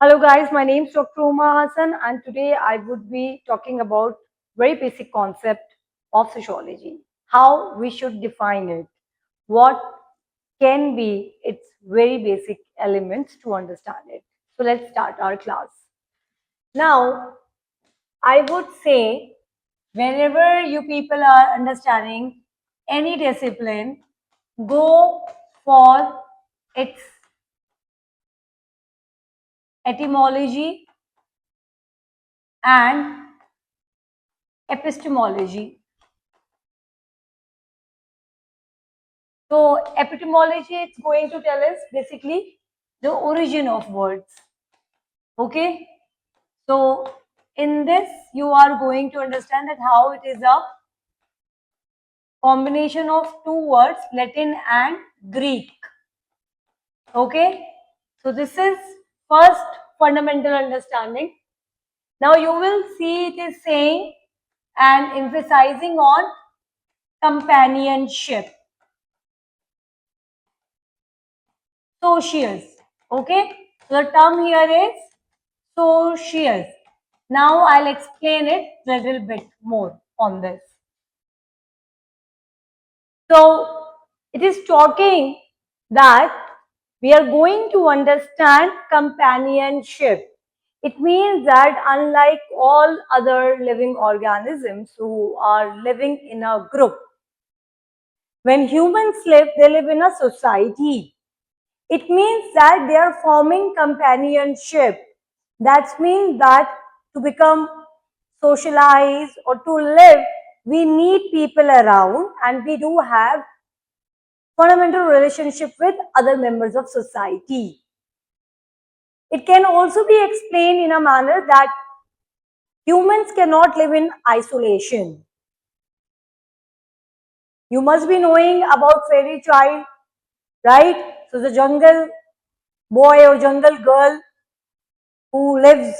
Hello guys, my name is Dr. Huma Hassan and today I would be talking about very basic concept of sociology, how we should define it, what can be its very basic elements to understand it. So let's start our class. Now, I would say whenever you people are understanding any discipline, go for its etymology and epistemology. So epistemology, it's going to tell us basically the origin of words. Okay. So in this, you are going to understand that how it is a combination of two words, Latin and Greek. Okay. So this is first fundamental understanding. Now you will see it is saying and emphasizing on companionship. Socius. Okay. So the term here is socius. Now I'll explain it a little bit more on this. So it is talking that we are going to understand companionship. It means that unlike all other living organisms who are living in a group, when humans live, they live in a society. It means that they are forming companionship. That means that to become socialized or to live, we need people around and we do have fundamental relationship with other members of society. It can also be explained in a manner that humans cannot live in isolation. You must be knowing about fairy child, right? So the jungle boy or jungle girl who lives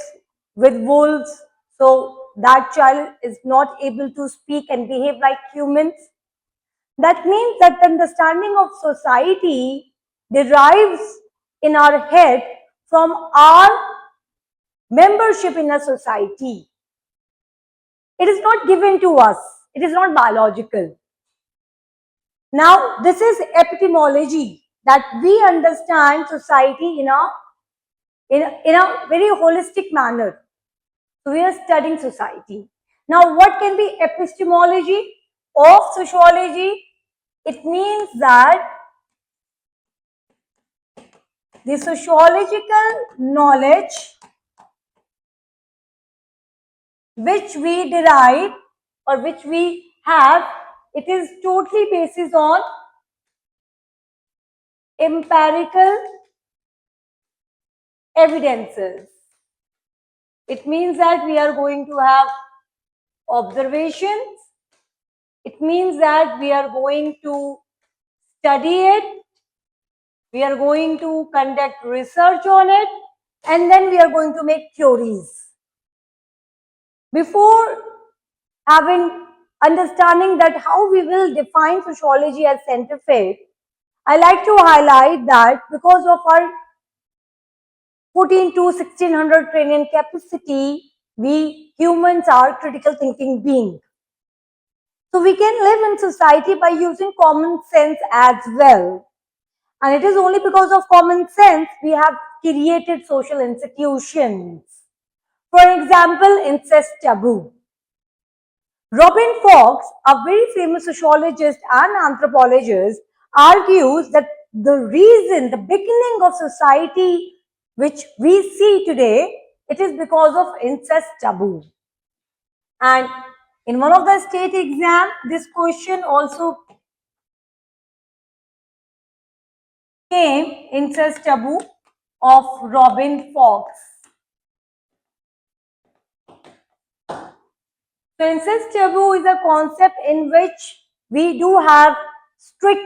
with wolves, so that child is not able to speak and behave like humans. That means that the understanding of society derives in our head from our membership in a society. It is not given to us. It is not biological. Now, this is epistemology, that we understand society in a very holistic manner. So we are studying society. Now, what can be epistemology of sociology? It means that the sociological knowledge which we derive or which we have, it is totally based on empirical evidences. It means that we are going to have observations. It means that we are going to study it. We are going to conduct research on it. And then we are going to make theories. Before having understanding that how we will define sociology as scientific, I like to highlight that because of our 14 to 1600 trillion capacity, we humans are critical thinking beings. So we can live in society by using common sense as well. And it is only because of common sense we have created social institutions. For example, incest taboo. Robin Fox, a very famous sociologist and anthropologist, argues that the reason, the beginning of society which we see today, it is because of incest taboo. And in one of the state exam, this question also came, incest taboo of Robin Fox. So incest taboo is a concept in which we do have strict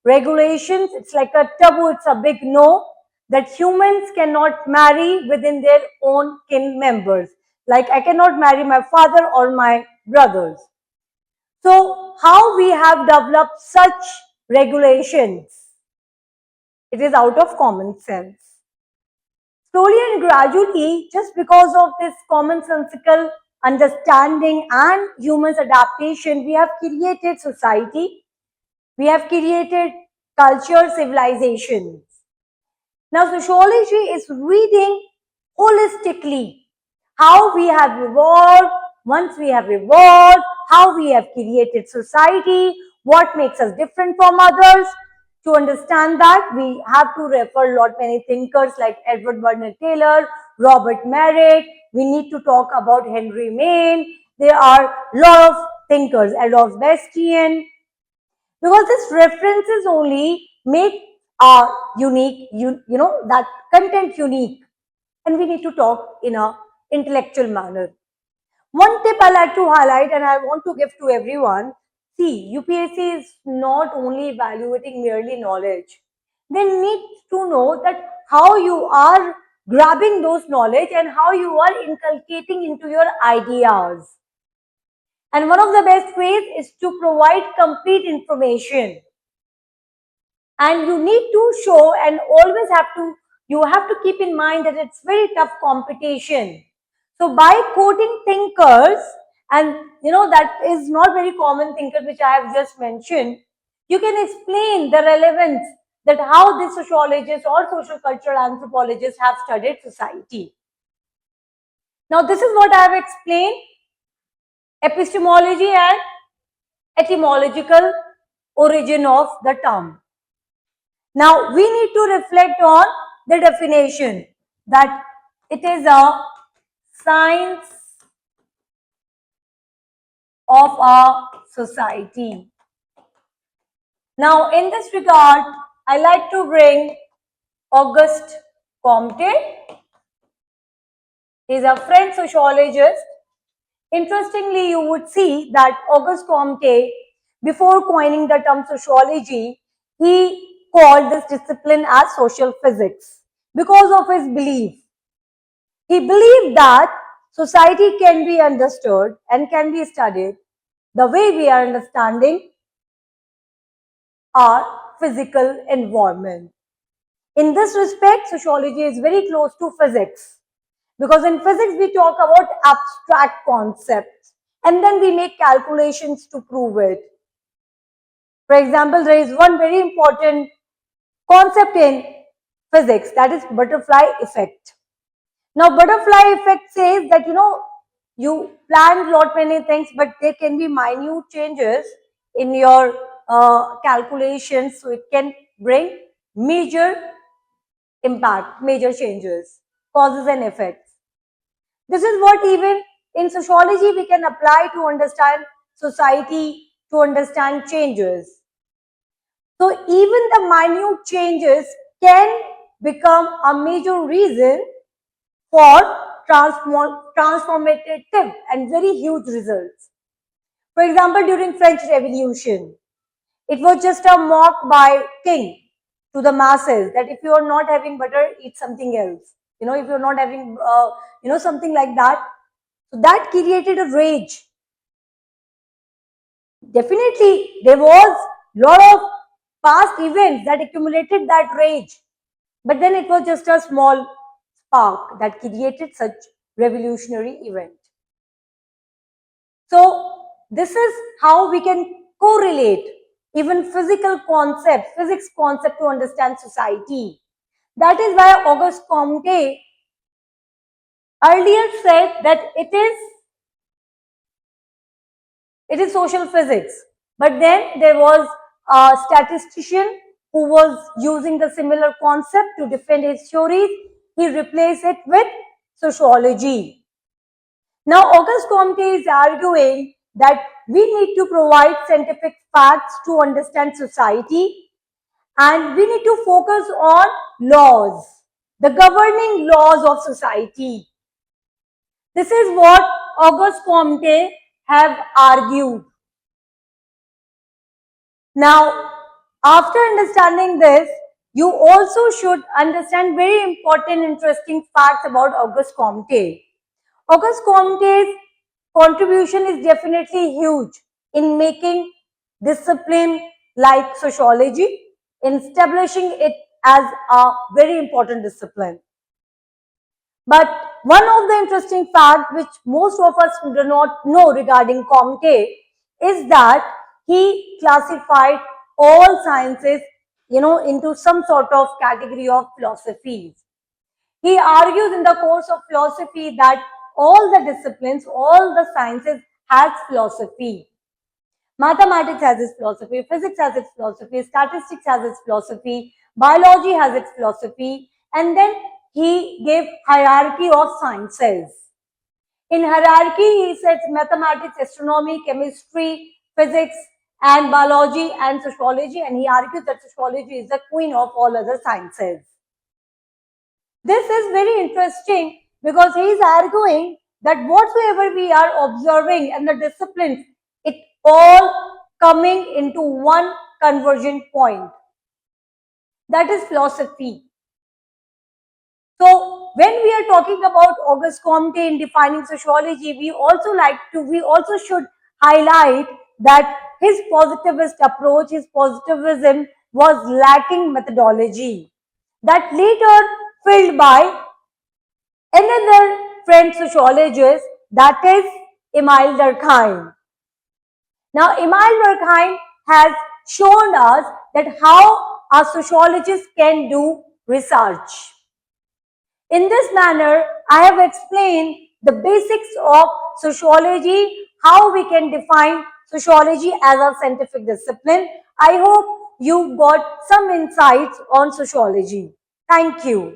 regulations. It's like a taboo, it's a big no, that humans cannot marry within their own kin members. Like I cannot marry my father or my brothers. So how we have developed such regulations? It is out of common sense. Slowly and gradually, just because of this commonsensical understanding and humans' adaptation, we have created society, we have created culture, civilizations. Now, sociology is reading holistically how we have evolved, once we have evolved, how we have created society, what makes us different from others. To understand that, we have to refer a lot many thinkers like Edward Bernard Taylor, Robert Merritt. We need to talk about Henry Main. There are a lot of thinkers, Adolf Bastian, because this references only make our unique, that content unique, and we need to talk in a intellectual manner. One tip I like to highlight and I want to give to everyone, see, UPSC is not only evaluating merely knowledge. They need to know that how you are grabbing those knowledge and how you are inculcating into your ideas. And one of the best ways is to provide complete information. And you need to show and always you have to keep in mind that it's very tough competition. So by quoting thinkers, and that is not very common thinkers which I have just mentioned, you can explain the relevance that how these sociologists or social cultural anthropologists have studied society. Now this is what I have explained: epistemology and etymological origin of the term. Now we need to reflect on the definition that it is a science of a society. Now in this regard, I like to bring Auguste Comte. He is a French sociologist. Interestingly, you would see that Auguste Comte, before coining the term sociology, he called this discipline as social physics because of his belief. He believed that society can be understood and can be studied the way we are understanding our physical environment. In this respect, sociology is very close to physics, because in physics we talk about abstract concepts and then we make calculations to prove it. For example, there is one very important concept in physics, that is butterfly effect. Now butterfly effect says that you plan lot many things, but there can be minute changes in your calculations, so it can bring major impact, major changes, causes and effects. This is what even in sociology we can apply to understand society, to understand changes. So even the minute changes can become a major reason for transformative and very huge results. For example, during French Revolution, it was just a mock by king to the masses that if you are not having butter, eat something else. If you're not having, something like that. So that created a rage. Definitely, there was a lot of past events that accumulated that rage. But then it was just a small spark that created such revolutionary event. So this is how we can correlate even physics concept to understand society. That is why Auguste Comte earlier said that it is social physics. But then there was a statistician who was using the similar concept to defend his theories. He replaced it with sociology. Now, Auguste Comte is arguing that we need to provide scientific facts to understand society, and we need to focus on laws, the governing laws of society. This is what Auguste Comte have argued. Now, after understanding this, you also should understand very important, interesting facts about Auguste Comte. Auguste Comte's contribution is definitely huge in making discipline like sociology, in establishing it as a very important discipline. But one of the interesting facts which most of us do not know regarding Comte is that he classified all sciences, into some sort of category of philosophies. He argues in the course of philosophy that all the disciplines, all the sciences has philosophy. Mathematics has its philosophy, physics has its philosophy, statistics has its philosophy, biology has its philosophy, and then he gave hierarchy of sciences. In hierarchy, he says mathematics, astronomy, chemistry, physics, and biology and sociology, and he argues that sociology is the queen of all other sciences. This is very interesting because he is arguing that whatsoever we are observing and the disciplines, it all coming into one convergent point. That is philosophy. So when we are talking about Auguste Comte in defining sociology, we also should highlight that his positivist approach, his positivism was lacking methodology. That later filled by another French sociologist, that is Emile Durkheim. Now, Emile Durkheim has shown us that how a sociologist can do research. In this manner, I have explained the basics of sociology, how we can define sociology as a scientific discipline. I hope you got some insights on sociology. Thank you.